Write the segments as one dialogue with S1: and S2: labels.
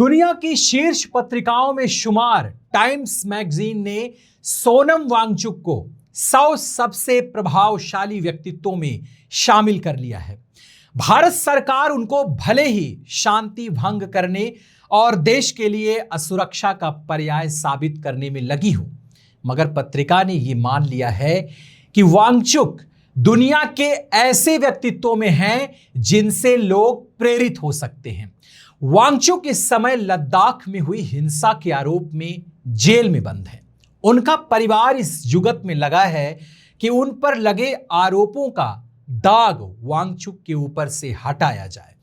S1: दुनिया की शीर्ष पत्रिकाओं में शुमार टाइम्स मैगजीन ने सोनम वांगचुक को 100 सबसे प्रभावशाली व्यक्तित्वों में शामिल कर लिया है। भारत सरकार उनको भले ही शांति भंग करने और देश के लिए असुरक्षा का पर्याय साबित करने में लगी हो, मगर पत्रिका ने यह मान लिया है कि वांगचुक दुनिया के ऐसे व्यक्तित्वों में हैं जिनसे लोग प्रेरित हो सकते हैं। वांगचुक इस समय लद्दाख में हुई हिंसा के आरोप में जेल में बंद है। उनका परिवार इस जुगत में लगा है कि उन पर लगे आरोपों का दाग वांगचुक के ऊपर से हटाया जाए।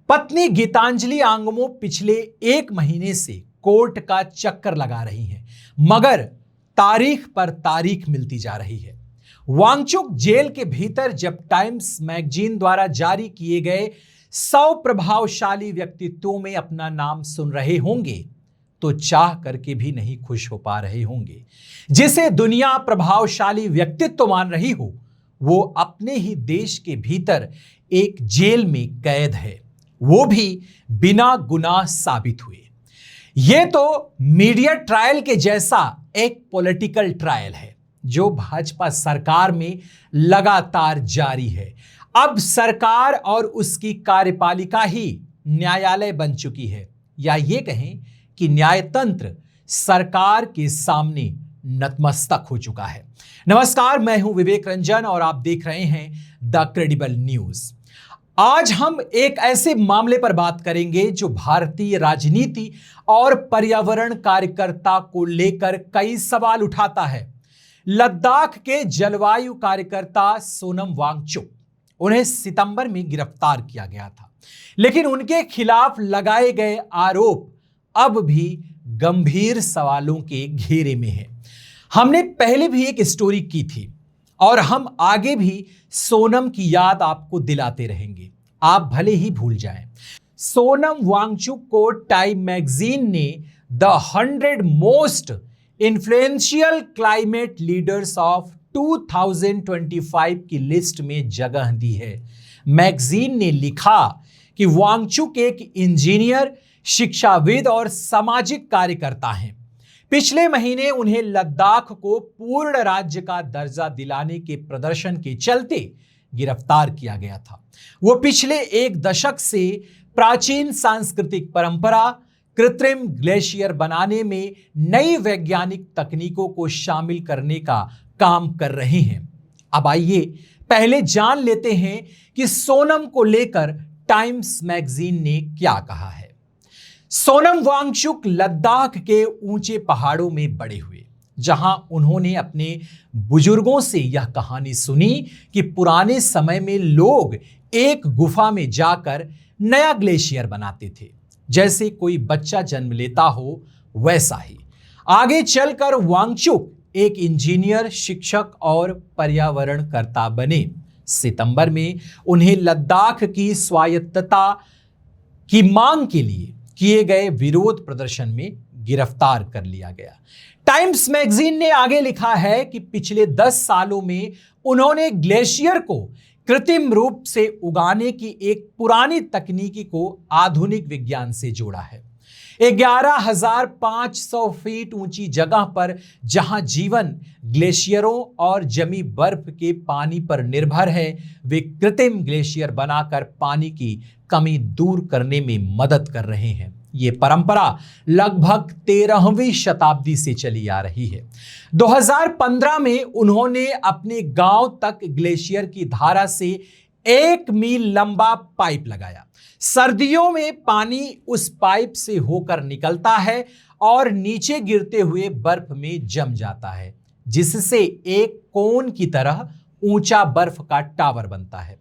S1: पत्नी गीतांजलि आंगमो पिछले 1 महीने से कोर्ट का चक्कर लगा रही हैं, मगर तारीख पर तारीख मिलती जा रही है। वांगचुक जेल के भीतर जब टाइम्स मैगजीन द्वारा जारी किए गए 100 प्रभावशाली व्यक्तित्वों में अपना नाम सुन रहे होंगे तो चाह करके भी नहीं खुश हो पा रहे होंगे। जिसे दुनिया प्रभावशाली व्यक्तित्व मान रही हो, वो अपने ही देश के भीतर एक जेल में कैद है, वो भी बिना गुनाह साबित हुए। ये तो मीडिया ट्रायल के जैसा एक पॉलिटिकल ट्रायल है जो भाजपा सरकार में लगातार जारी है। अब सरकार और उसकी कार्यपालिका ही न्यायालय बन चुकी है, या ये कहें कि न्यायतंत्र सरकार के सामने नतमस्तक हो चुका है। नमस्कार, मैं हूं विवेक रंजन और आप देख रहे हैं द क्रेडिबल न्यूज। आज हम एक ऐसे मामले पर बात करेंगे जो भारतीय राजनीति और पर्यावरण कार्यकर्ता को लेकर कई सवाल उठाता है। लद्दाख के जलवायु कार्यकर्ता सोनम वांगचुक, उन्हें सितंबर में गिरफ्तार किया गया था, लेकिन उनके खिलाफ लगाए गए आरोप अब भी गंभीर सवालों के घेरे में हैं। हमने पहले भी एक स्टोरी की थी और हम आगे भी सोनम की याद आपको दिलाते रहेंगे, आप भले ही भूल जाएं। सोनम वांगचुक को टाइम मैगजीन ने the 100 most influential climate leaders of 2025 की लिस्ट में जगह दी है। मैगजीन ने लिखा कि वांगचुक एक इंजीनियर, शिक्षाविद और सामाजिक कार्यकर्ता हैं। पिछले महीने उन्हें लद्दाख को पूर्ण राज्य का दर्जा दिलाने के प्रदर्शन के चलते गिरफ्तार किया गया था। वो पिछले 1 दशक से प्राचीन सांस्कृतिक परंपरा, कृत्रिम ग्लेशियर बनाने में नई वैज्ञानिक तकनीकों को शामिल करने का काम कर रहे हैं। अब आइए पहले जान लेते हैं कि सोनम को लेकर टाइम्स मैगजीन ने क्या कहा है। सोनम वांगचुक लद्दाख के ऊंचे पहाड़ों में बड़े हुए, जहां उन्होंने अपने बुजुर्गों से यह कहानी सुनी कि पुराने समय में लोग एक गुफा में जाकर नया ग्लेशियर बनाते थे। जैसे कोई बच्चा जन्म लेता हो वैसा ही। आगे चलकर वांगचुक एक इंजीनियर, शिक्षक और पर्यावरणकर्ता बने। सितंबर में उन्हें लद्दाख की स्वायत्तता की मांग के लिए किए गए विरोध प्रदर्शन में गिरफ्तार कर लिया गया। टाइम्स मैगजीन ने आगे लिखा है कि पिछले 10 सालों में उन्होंने ग्लेशियर को कृत्रिम रूप से उगाने की एक पुरानी तकनीकी को आधुनिक विज्ञान से जोड़ा है। 11,500 फीट ऊंची जगह पर जहां जीवन ग्लेशियरों और जमी बर्फ के पानी पर निर्भर है, वे कृत्रिम ग्लेशियर बनाकर पानी की कमी दूर करने में मदद कर रहे हैं। ये परंपरा लगभग 13वीं शताब्दी से चली आ रही है। 2015 में उन्होंने अपने गांव तक ग्लेशियर की धारा से 1 मील लंबा पाइप लगाया। सर्दियों में पानी उस पाइप से होकर निकलता है और नीचे गिरते हुए बर्फ में जम जाता है, जिससे एक कोन की तरह ऊंचा बर्फ का टावर बनता है।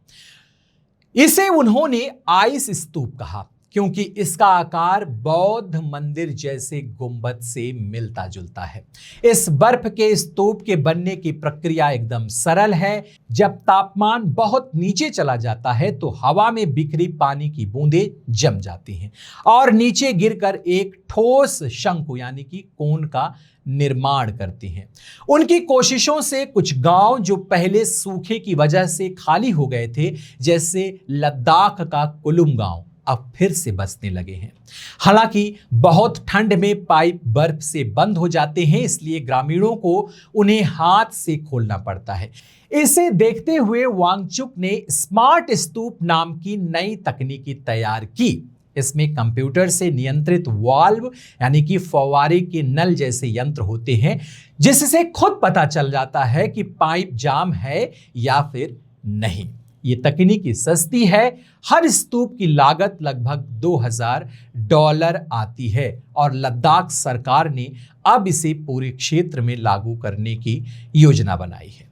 S1: इसे उन्होंने आइस स्तूप कहा, क्योंकि इसका आकार बौद्ध मंदिर जैसे गुंबद से मिलता जुलता है। इस बर्फ के स्तूप के बनने की प्रक्रिया एकदम सरल है। जब तापमान बहुत नीचे चला जाता है तो हवा में बिखरी पानी की बूंदें जम जाती हैं और नीचे गिरकर एक ठोस शंकु यानी कि कोन का निर्माण करती हैं। उनकी कोशिशों से कुछ गांव जो पहले सूखे की वजह से खाली हो गए थे, जैसे लद्दाख का कुलुम गांव, अब फिर से बसने लगे हैं। हालांकि बहुत ठंड में पाइप बर्फ से बंद हो जाते हैं, इसलिए ग्रामीणों को उन्हें हाथ से खोलना पड़ता है। इसे देखते हुए वांगचुक ने स्मार्ट स्तूप नाम की नई तकनीकी तैयार की। इसमें कंप्यूटर से नियंत्रित वाल्व यानी कि फव्वारे के नल जैसे यंत्र होते हैं, जिससे खुद पता चल जाता है कि पाइप जाम है या फिर नहीं। ये तकनीकी सस्ती है। हर स्तूप की लागत लगभग $2000 आती है और लद्दाख सरकार ने अब इसे पूरे क्षेत्र में लागू करने की योजना बनाई है।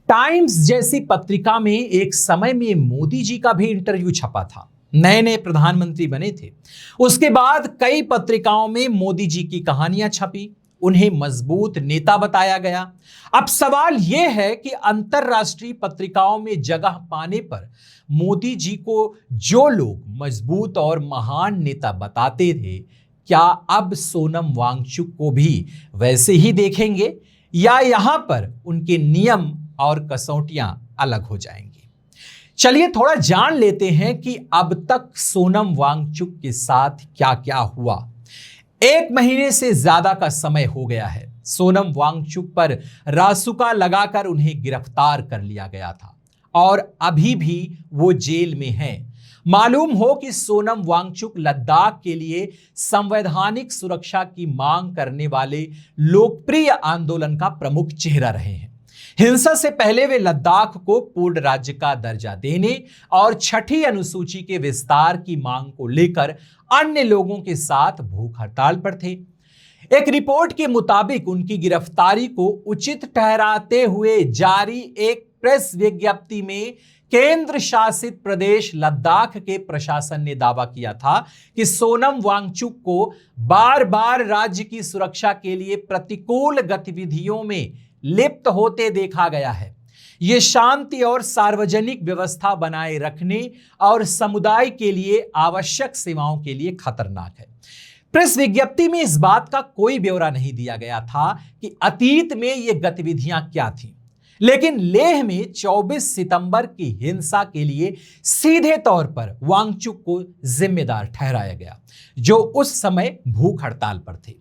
S1: टाइम्स जैसी पत्रिका में एक समय में मोदी जी का भी इंटरव्यू छपा था। नए नए प्रधानमंत्री बने थे। उसके बाद कई पत्रिकाओं में मोदी जी की कहानियां छपी, उन्हें मजबूत नेता बताया गया। अब सवाल यह है कि अंतरराष्ट्रीय पत्रिकाओं में जगह पाने पर मोदी जी को जो लोग मजबूत और महान नेता बताते थे, क्या अब सोनम वांगचुक को भी वैसे ही देखेंगे या यहां पर उनके नियम और कसौटियां अलग हो जाएंगी? चलिए थोड़ा जान लेते हैं कि अब तक सोनम वांगचुक के साथ क्या क्या हुआ। 1 महीने से ज्यादा का समय हो गया है। सोनम वांगचुक पर रासुका लगाकर उन्हें गिरफ्तार कर लिया गया था और अभी भी वो जेल में हैं। मालूम हो कि सोनम वांगचुक लद्दाख के लिए संवैधानिक सुरक्षा की मांग करने वाले लोकप्रिय आंदोलन का प्रमुख चेहरा रहे हैं। हिंसा से पहले वे लद्दाख को पूर्ण राज्य का दर्जा देने और 6ठी अनुसूची के विस्तार की मांग को लेकर अन्य लोगों के साथ भूख हड़ताल पर थे। एक रिपोर्ट के मुताबिक उनकी गिरफ्तारी को उचित ठहराते हुए जारी एक प्रेस विज्ञप्ति में केंद्र शासित प्रदेश लद्दाख के प्रशासन ने दावा किया था कि सोनम वांगचुक को बार बार राज्य की सुरक्षा के लिए प्रतिकूल गतिविधियों में लिप्त होते देखा गया है। यह शांति और सार्वजनिक व्यवस्था बनाए रखने और समुदाय के लिए आवश्यक सेवाओं के लिए खतरनाक है। प्रेस विज्ञप्ति में इस बात का कोई ब्यौरा नहीं दिया गया था कि अतीत में ये गतिविधियां क्या थीं, लेकिन लेह में 24 सितंबर की हिंसा के लिए सीधे तौर पर वांगचुक को जिम्मेदार ठहराया गया, जो उस समय भूख हड़ताल पर थे।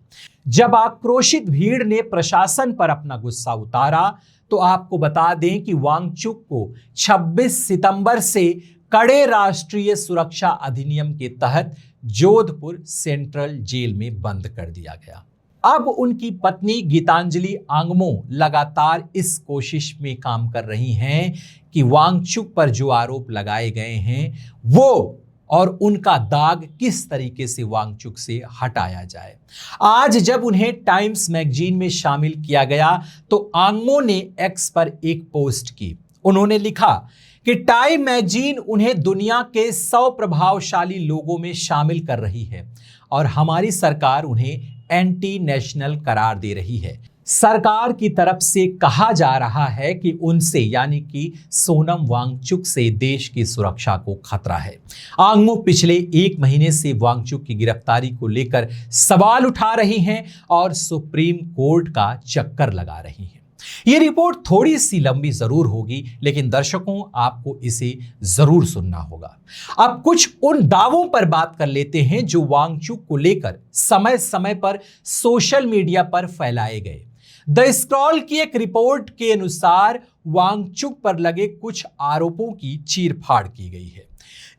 S1: जब आक्रोशित भीड़ ने प्रशासन पर अपना गुस्सा उतारा तो आपको बता दें कि वांगचुक को 26 सितंबर से कड़े राष्ट्रीय सुरक्षा अधिनियम के तहत जोधपुर सेंट्रल जेल में बंद कर दिया गया। अब उनकी पत्नी गीतांजलि आंगमो लगातार इस कोशिश में काम कर रही हैं कि वांगचुक पर जो आरोप लगाए गए हैं वो और उनका दाग किस तरीके से वांगचुक से हटाया जाए। आज जब उन्हें टाइम्स मैगजीन में शामिल किया गया तो आंगमो ने एक्स पर एक पोस्ट की। उन्होंने लिखा कि टाइम मैगजीन उन्हें दुनिया के 100 प्रभावशाली लोगों में शामिल कर रही है और हमारी सरकार उन्हें एंटी नेशनल करार दे रही है। सरकार की तरफ से कहा जा रहा है कि उनसे यानी कि सोनम वांगचुक से देश की सुरक्षा को खतरा है। आंगमो पिछले 1 महीने से वांगचुक की गिरफ्तारी को लेकर सवाल उठा रही हैं और सुप्रीम कोर्ट का चक्कर लगा रही हैं। ये रिपोर्ट थोड़ी सी लंबी जरूर होगी, लेकिन दर्शकों आपको इसे जरूर सुनना होगा। अब कुछ उन दावों पर बात कर लेते हैं जो वांगचुक को लेकर समय समय पर सोशल मीडिया पर फैलाए गए। द स्क्रॉल की एक रिपोर्ट के अनुसार वांगचुक पर लगे कुछ आरोपों की चीरफाड़ की गई है।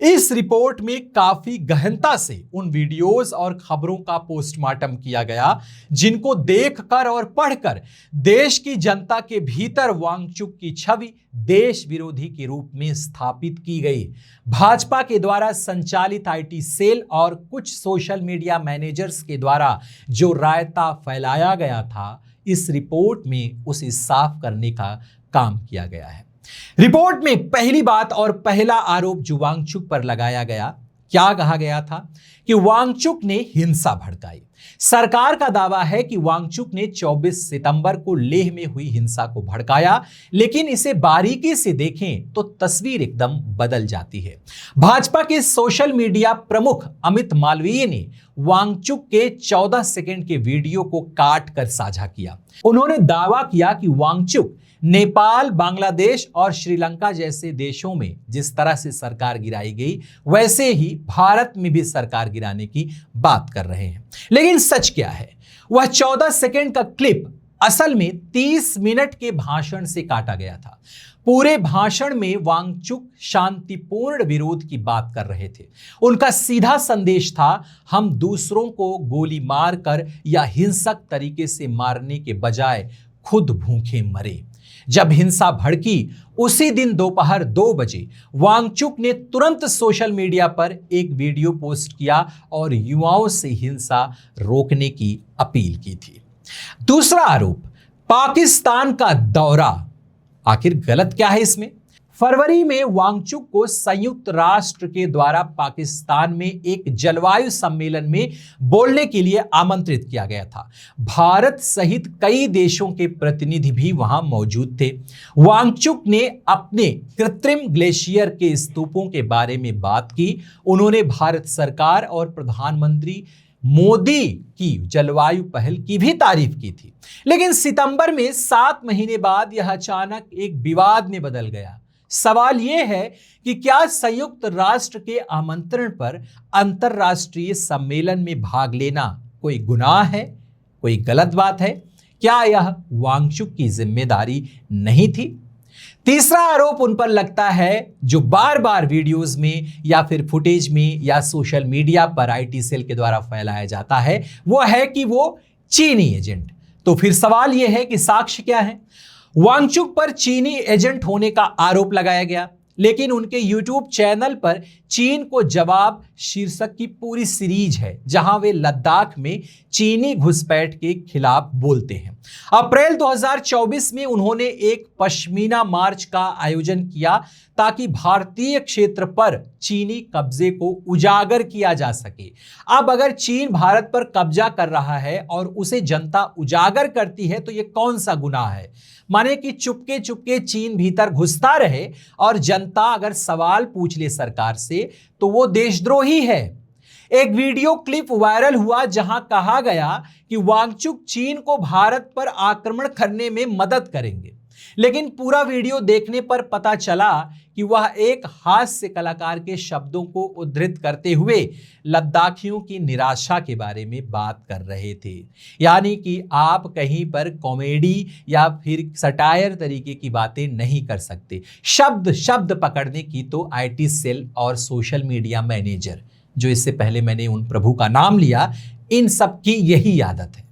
S1: इस रिपोर्ट में काफी गहनता से उन वीडियोस और खबरों का पोस्टमार्टम किया गया जिनको देखकर और पढ़कर देश की जनता के भीतर वांगचुक की छवि देश विरोधी के रूप में स्थापित की गई। भाजपा के द्वारा संचालित आईटी सेल और कुछ सोशल मीडिया मैनेजर्स के द्वारा जो रायता फैलाया गया था, इस रिपोर्ट में उसे साफ करने का काम किया गया है। रिपोर्ट में पहली बात और पहला आरोप जो वांगचुक पर लगाया गया, क्या कहा गया था कि वांगचुक ने हिंसा भड़काई। सरकार का दावा है कि वांगचुक ने 24 सितंबर को लेह में हुई हिंसा को भड़काया, लेकिन इसे बारीकी से देखें तो तस्वीर एकदम बदल जाती है। भाजपा के सोशल मीडिया प्रमुख अमित मालवीय ने वांगचुक के 14 सेकंड के वीडियो को काट कर साझा किया। उन्होंने दावा किया कि वांगचुक नेपाल, बांग्लादेश और श्रीलंका जैसे देशों में जिस तरह से सरकार गिराई गई, वैसे ही भारत में भी सरकार गिराने की बात कर रहे हैं। लेकिन सच क्या है? वह 14 सेकंड का क्लिप असल में 30 मिनट के भाषण से काटा गया था। पूरे भाषण में वांगचुक शांतिपूर्ण विरोध की बात कर रहे थे। उनका सीधा संदेश था, हम दूसरों को गोली मारकर या हिंसक तरीके से मारने के बजाय खुद भूखे मरे। जब हिंसा भड़की उसी दिन दोपहर 2 बजे वांगचुक ने तुरंत सोशल मीडिया पर एक वीडियो पोस्ट किया और युवाओं से हिंसा रोकने की अपील की थी। दूसरा आरोप, पाकिस्तान का दौरा। आखिर गलत क्या है इसमें? फरवरी में वांगचुक को संयुक्त राष्ट्र के द्वारा पाकिस्तान में एक जलवायु सम्मेलन में बोलने के लिए आमंत्रित किया गया था। भारत सहित कई देशों के प्रतिनिधि भी वहां मौजूद थे। वांगचुक ने अपने कृत्रिम ग्लेशियर के स्तूपों के बारे में बात की। उन्होंने भारत सरकार और प्रधानमंत्री मोदी की जलवायु पहल की भी तारीफ की थी। लेकिन सितंबर में 7 महीने बाद यह अचानक एक विवाद में बदल गया। सवाल यह है कि क्या संयुक्त राष्ट्र के आमंत्रण पर अंतरराष्ट्रीय सम्मेलन में भाग लेना कोई गुनाह है, कोई गलत बात है? क्या यह वांगचुक की जिम्मेदारी नहीं थी? तीसरा आरोप उन पर लगता है जो बार बार वीडियोस में या फिर फुटेज में या सोशल मीडिया पर आईटी सेल के द्वारा फैलाया जाता है, वो है कि वो चीनी एजेंट। तो फिर सवाल यह है कि साक्ष्य क्या है? वांगचुक पर चीनी एजेंट होने का आरोप लगाया गया, लेकिन उनके यूट्यूब चैनल पर चीन को जवाब शीर्षक की पूरी सीरीज है, जहां वे लद्दाख में चीनी घुसपैठ के खिलाफ बोलते हैं। अप्रैल 2024 में उन्होंने एक पश्मीना मार्च का आयोजन किया ताकि भारतीय क्षेत्र पर चीनी कब्जे को उजागर किया जा सके। अब अगर चीन भारत पर कब्जा कर रहा है और उसे जनता उजागर करती है तो ये कौन सा गुनाह है? माने कि चुपके चुपके चीन भीतर घुसता रहे और जनता अगर सवाल पूछ ले सरकार से तो वो देशद्रोही है। एक वीडियो क्लिप वायरल हुआ जहां कहा गया कि वांगचुक चीन को भारत पर आक्रमण करने में मदद करेंगे, लेकिन पूरा वीडियो देखने पर पता चला कि वह एक हास्य कलाकार के शब्दों को उद्धृत करते हुए लद्दाखियों की निराशा के बारे में बात कर रहे थे। यानी कि आप कहीं पर कॉमेडी या फिर सटायर तरीके की बातें नहीं कर सकते। शब्द शब्द पकड़ने की तो आईटी सेल और सोशल मीडिया मैनेजर, जो इससे पहले मैंने उन प्रभु का नाम लिया, इन सब की यही आदत है।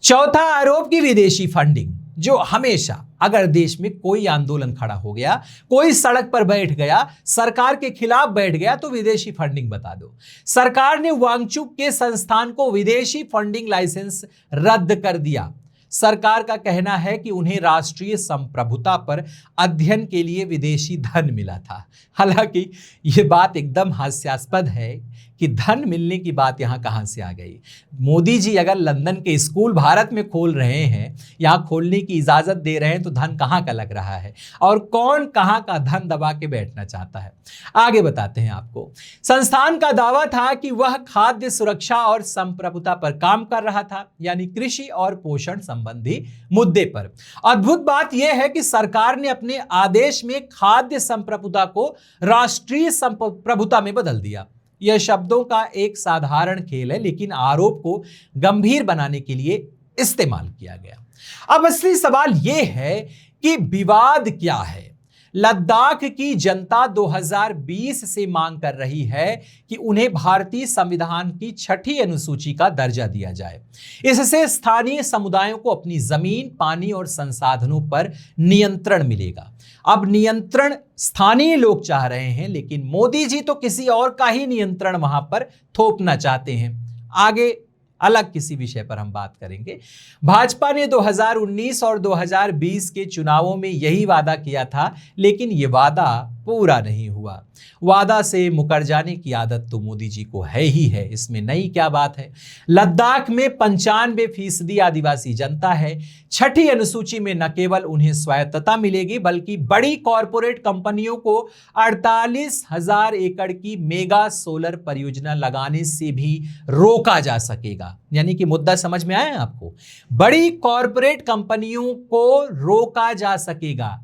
S1: चौथा आरोप की विदेशी फंडिंग, जो हमेशा अगर देश में कोई आंदोलन खड़ा हो गया, कोई सड़क पर बैठ गया, सरकार के खिलाफ बैठ गया, तो विदेशी फंडिंग बता दो। सरकार ने वांगचुक के संस्थान को विदेशी फंडिंग लाइसेंस रद्द कर दिया। सरकार का कहना है कि उन्हें राष्ट्रीय संप्रभुता पर अध्ययन के लिए विदेशी धन मिला था। हालांकि यह बात एकदम हास्यास्पद है कि धन मिलने की बात यहाँ कहाँ से आ गई। मोदी जी अगर लंदन के स्कूल भारत में खोल रहे हैं, यहाँ खोलने की इजाज़त दे रहे हैं, तो धन कहाँ का लग रहा है और कौन कहाँ का धन दबा के बैठना चाहता है? आगे बताते हैं आपको। संस्थान का दावा था कि वह खाद्य सुरक्षा और संप्रभुता पर काम कर रहा था, यानी कृषि और पोषण संबंधी मुद्दे पर। अद्भुत बात यह है कि सरकार ने अपने आदेश में खाद्य संप्रभुता को राष्ट्रीय संप्रभुता में बदल दिया। यह शब्दों का एक साधारण खेल है, लेकिन आरोप को गंभीर बनाने के लिए इस्तेमाल किया गया। अब असली सवाल यह है कि विवाद क्या है? लद्दाख की जनता 2020 से मांग कर रही है कि उन्हें भारतीय संविधान की 6ठी अनुसूची का दर्जा दिया जाए। इससे स्थानीय समुदायों को अपनी जमीन, पानी और संसाधनों पर नियंत्रण मिलेगा। अब नियंत्रण स्थानीय लोग चाह रहे हैं, लेकिन मोदी जी तो किसी और का ही नियंत्रण वहां पर थोपना चाहते हैं। आगे अलग किसी विषय पर हम बात करेंगे। भाजपा ने 2019 और 2020 के चुनावों में यही वादा किया था, लेकिन ये वादा पूरा नहीं हुआ। वादा से मुकर जाने की आदत तो मोदी जी को है ही है, इसमें नई क्या बात है। लद्दाख में 95% आदिवासी जनता है। छठी अनुसूची में न केवल उन्हें स्वायत्तता मिलेगी बल्कि बड़ी कॉरपोरेट कंपनियों को 48,000 एकड़ की मेगा सोलर परियोजना लगाने से भी रोका जा सकेगा। यानी कि मुद्दा समझ में आया आपको? बड़ी कॉरपोरेट कंपनियों को रोका जा सकेगा।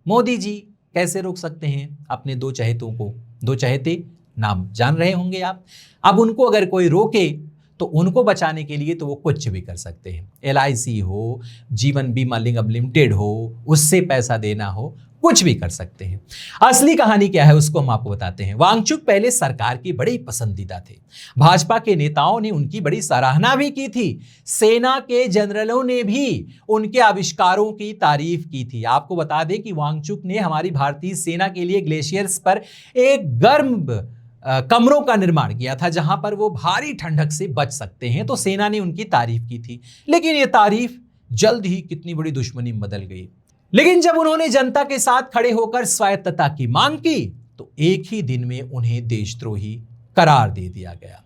S1: मोदी जी कैसे रोक सकते हैं अपने दो चहेतों को? दो चहेते नाम जान रहे होंगे आप। अब उनको अगर कोई रोके तो उनको बचाने के लिए तो वो कुछ भी कर सकते हैं। LIC हो, जीवन बीमा निगम लिमिटेड हो, उससे पैसा देना हो, कुछ भी कर सकते हैं। असली कहानी क्या है उसको हम आपको बताते हैं। वांगचुक पहले सरकार की बड़े पसंदीदा थे। भाजपा के नेताओं ने उनकी बड़ी सराहना भी की थी। सेना के जनरलों ने भी उनके आविष्कारों की तारीफ की थी। आपको बता दें कि वांगचुक ने हमारी भारतीय सेना के लिए ग्लेशियर्स पर एक गर्म कमरों का निर्माण किया था जहां पर वो भारी ठंडक से बच सकते हैं। तो सेना ने उनकी तारीफ की थी, लेकिन ये तारीफ जल्द ही कितनी बड़ी दुश्मनी में बदल गई। लेकिन जब उन्होंने जनता के साथ खड़े होकर स्वायत्तता की मांग की तो एक ही दिन में उन्हें देशद्रोही करार दे दिया गया।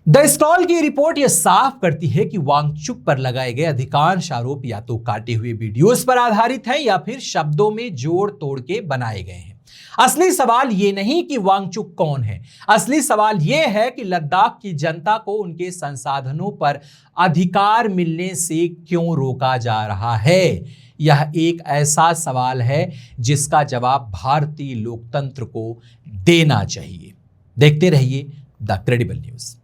S1: द स्क्रॉल की रिपोर्ट यह साफ करती है कि वांगचुक पर लगाए गए अधिकांश आरोप या तो काटे हुए वीडियोस पर आधारित हैं या फिर शब्दों में जोड़ तोड़ के बनाए गए हैं। असली सवाल यह नहीं कि वांगचुक कौन है, असली सवाल यह है कि लद्दाख की जनता को उनके संसाधनों पर अधिकार मिलने से क्यों रोका जा रहा है। यह एक ऐसा सवाल है जिसका जवाब भारतीय लोकतंत्र को देना चाहिए। देखते रहिए द क्रेडिबल न्यूज।